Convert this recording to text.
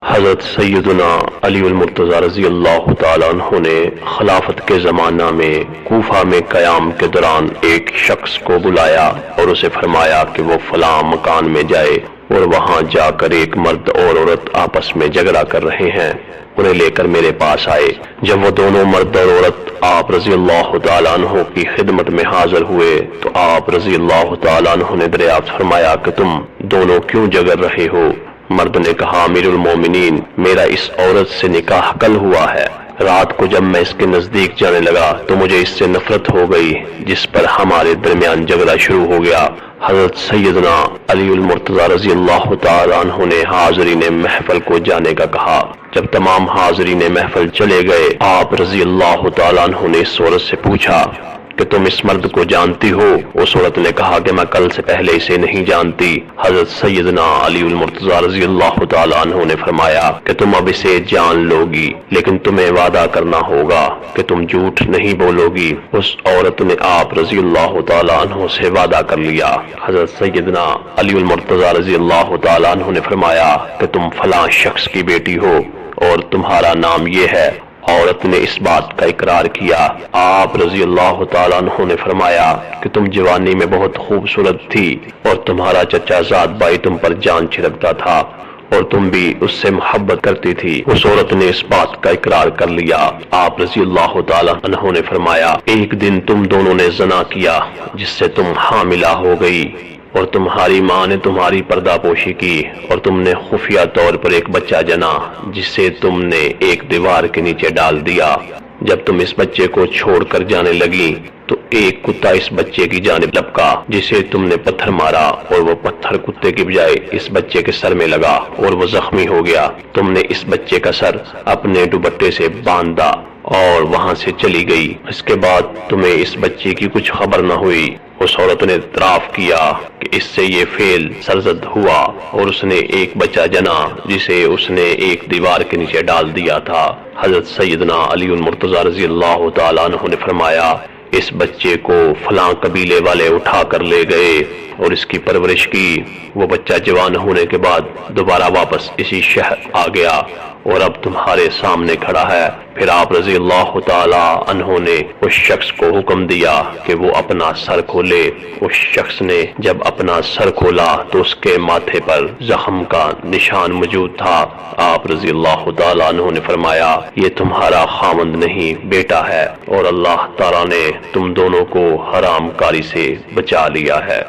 حضرت سیدنا علی المرتضی رضی اللہ تعالیٰ عنہ نے خلافت کے زمانہ میں کوفہ میں قیام کے دوران ایک شخص کو بلایا اور اسے فرمایا کہ وہ فلاں مکان میں جائے اور وہاں جا کر ایک مرد اور عورت آپس میں جھگڑا کر رہے ہیں، انہیں لے کر میرے پاس آئے۔ جب وہ دونوں مرد اور عورت آپ رضی اللہ تعالیٰ عنہ کی خدمت میں حاضر ہوئے تو آپ رضی اللہ تعالیٰ عنہ نے دریافت فرمایا کہ تم دونوں کیوں جھگڑ رہے ہو؟ مرد نے کہا، امیر المومنین، میرا اس عورت سے نکاح کل ہوا ہے، رات کو جب میں اس کے نزدیک جانے لگا تو مجھے اس سے نفرت ہو گئی، جس پر ہمارے درمیان جھگڑا شروع ہو گیا۔ حضرت سیدنا علی المرتضی رضی اللہ تعالیٰ عنہ نے حاضرین محفل کو جانے کا کہا۔ جب تمام حاضرین محفل چلے گئے، آپ رضی اللہ تعالیٰ عنہ نے اس عورت سے پوچھا کہ تم اس مرد کو جانتی ہو؟ اس عورت نے کہا کہ میں کل سے پہلے اسے نہیں جانتی۔ حضرت سیدنا علی المرتضی رضی اللہ تعالیٰ عنہ نے فرمایا کہ تم اب اسے جان لو گی، لیکن تمہیں وعدہ کرنا ہوگا کہ تم جھوٹ نہیں بولو گی۔ اس عورت نے آپ رضی اللہ تعالیٰ عنہ سے وعدہ کر لیا۔ حضرت سیدنا علی المرتضی رضی اللہ تعالیٰ عنہ نے فرمایا کہ تم فلاں شخص کی بیٹی ہو اور تمہارا نام یہ ہے۔ عورت نے اس بات کا اقرار کیا۔ آپ رضی اللہ تعالیٰ عنہ نے فرمایا کہ تم جوانی میں بہت خوبصورت تھی اور تمہارا چچا زاد بھائی تم پر جان چھڑکتا تھا اور تم بھی اس سے محبت کرتی تھی۔ اس عورت نے اس بات کا اقرار کر لیا۔ آپ رضی اللہ تعالیٰ عنہ نے فرمایا، ایک دن تم دونوں نے زنا کیا جس سے تم حاملہ ہو گئی اور تمہاری ماں نے تمہاری پردہ پوشی کی اور تم نے خفیہ طور پر ایک بچہ جنا جس سے تم نے ایک دیوار کے نیچے ڈال دیا۔ جب تم اس بچے کو چھوڑ کر جانے لگی تو ایک کتا اس بچے کی جانب لپکا جسے تم نے پتھر مارا اور وہ پتھر کتے کی بجائے اس بچے کے سر میں لگا اور وہ زخمی ہو گیا۔ تم نے اس بچے کا سر اپنے دوپٹے سے باندھا اور وہاں سے چلی گئی۔ اس کے بعد تمہیں اس بچے کی کچھ خبر نہ ہوئی۔ اس عورت نے اعتراف کیا کہ اس سے یہ فعل سرزد ہوا اور اس نے ایک بچہ جنا جسے اس نے ایک دیوار کے نیچے ڈال دیا تھا۔ حضرت سیدنا علی المرتضی رضی اللہ تعالیٰ عنہ نے فرمایا، اس بچے کو فلاں قبیلے والے اٹھا کر لے گئے اور اس کی پرورش کی۔ وہ بچہ جوان ہونے کے بعد دوبارہ واپس اسی شہر آ گیا اور اب تمہارے سامنے کھڑا ہے۔ پھر آپ رضی اللہ تعالیٰ عنہ نے اس شخص کو حکم دیا کہ وہ اپنا سر کھولے۔ اس شخص نے جب اپنا سر کھولا تو اس کے ماتھے پر زخم کا نشان موجود تھا۔ آپ رضی اللہ تعالیٰ عنہ نے فرمایا، یہ تمہارا خاوند نہیں، بیٹا ہے، اور اللہ تعالیٰ نے تم دونوں کو حرام کاری سے بچا لیا ہے۔